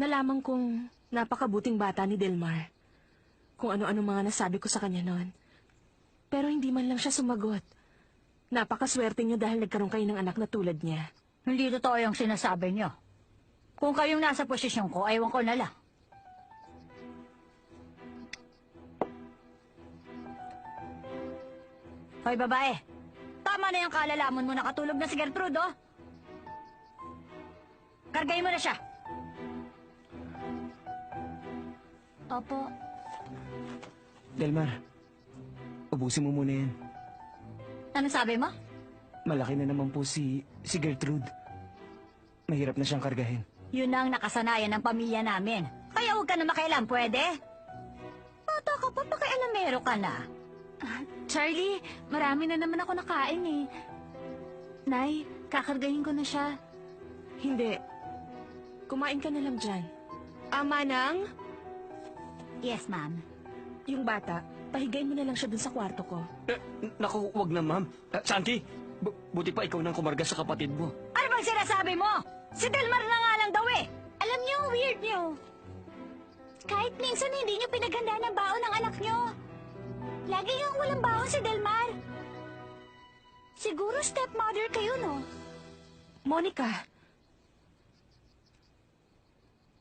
Nalaman kong napakabuting bata ni Delmar. Kung ano-ano mga nasabi ko sa kanya noon. Pero hindi man lang siya sumagot. Napakaswerte niyo dahil nagkaroon kayo ng anak na tulad niya. Hindi totoo yung sinasabi niyo. Kung kayong nasa posisyon ko, aywan ko na lang. Hoy, babae. Tama na yung kalalaman mo, nakatulog na si Gertrude, oh. Kargayin mo na siya. Opo. Delmar, ubusin mo muna yan. Ano sabi mo? Malaki na naman po si Gertrude. Mahirap na siyang kargahin. Yun ang nakasanayan ng pamilya namin. Kaya huwag ka na makialam, pwede? Bata ka pa, pakialamero ka na. Charlie, marami na naman ako nakain eh. Nay, kakargahin ko na siya. Hindi. Kumain ka na lang dyan. Manang? Yes, ma'am. Yung bata, pahigain mo na lang siya dun sa kwarto ko. Naku, wag na ma'am. Santi, buti pa ikaw nang kumarga sa kapatid mo. Ano bang sinasabi mo? Si Delmar na nga lang daw eh. Alam niyo, weird niyo. Kahit minsan hindi niyo pinaghandaan ang baon ng anak niyo. Lagi yung walang baon si Delmar. Siguro stepmother kayo, no? Monica,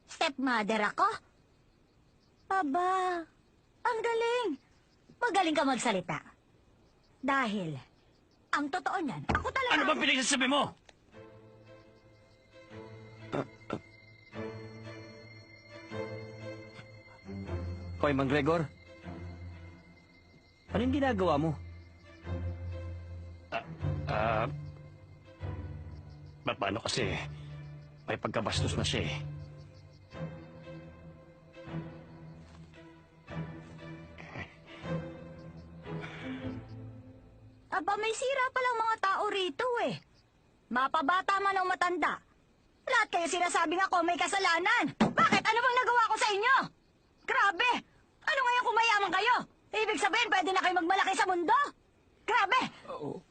Stepmother ako? Aba, ang galing. Magaling ka magsalita. Dahil, ang totoo niyan, ako talaga... Ano bang pinagsasabi mo? Hoy, Mang Gregor. Anong ginagawa mo? Paano kasi may pagkabastos na siya eh. Aba, may sira palang mga tao rito eh. Mapabata man o matanda. Lahat kayo sinasabing ako may kasalanan. Bakit? Ano bang nagawa ko sa inyo? Grabe! Ano ngayon kung mayaman kayo? Ibig sabihin, pwede na kayo magmalaki sa mundo? Grabe!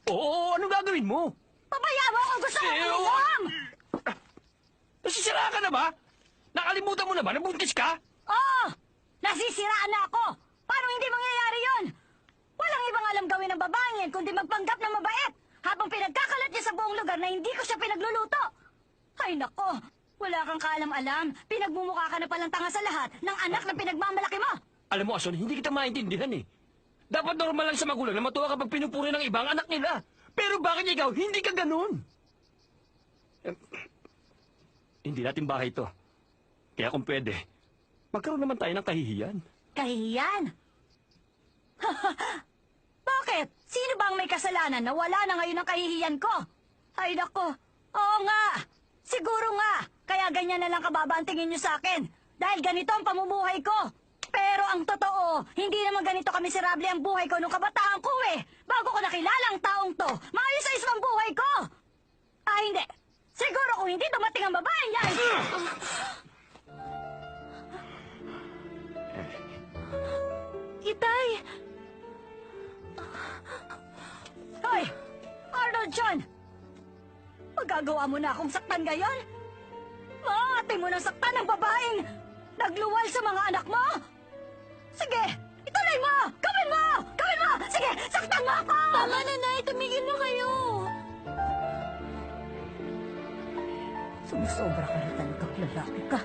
Oo, anong gagawin mo? Pabayaan mo kung gusto mo uminom! Nasisira ka na ba? Nakalimutan mo na ba? Nabuntis ka? Oo! Nasisiraan na ako! Paano hindi mangyayari yun? Walang ibang alam gawin ng babaeng yan kundi magpanggap na mabait habang pinagkakalat niya sa buong lugar na hindi ko siya pinagluluto. Ay nako, wala kang kaalam-alam. Pinagmumukha ka na palang tanga sa lahat ng anak na pinagmamalaki mo. Alam mo, Ason, hindi kita maintindihan eh. Dapat normal lang sa magulang na matuwa kapag pinupuri ng ibang anak nila. Pero bakit ikaw, hindi ka ganun? Hindi natin bahay to. Kaya kung pwede, magkaroon naman tayo ng kahihiyan. Kahiyan? Bakit? Sino bang may kasalanan na wala na ngayon ang kahihiyan ko? Ay nako, oo nga. Siguro nga. Kaya ganyan na lang kababa ang tingin niyo sa akin. Dahil ganito ang pamumuhay ko. Pero ang totoo, hindi naman ganito kamiserable ang buhay ko nung kabataan ko eh. Bago ko nakilala ang taong to, maayos-ayos ang buhay ko. Ah, hindi. Siguro kung hindi dumating ang babaeng yan. Itay! Hoy! Arnold John! Magagawa mo na akong saktan ngayon? Maaati mo nang saktan ng babaeng nagluwal sa mga anak mo? Sige! Ituloy mo! Gawin mo! Gawin mo! Sige! Saktan mo ako! Tama na, Nay! Tumigil na kayo! Sumusobra ka na talagang lalaki ka.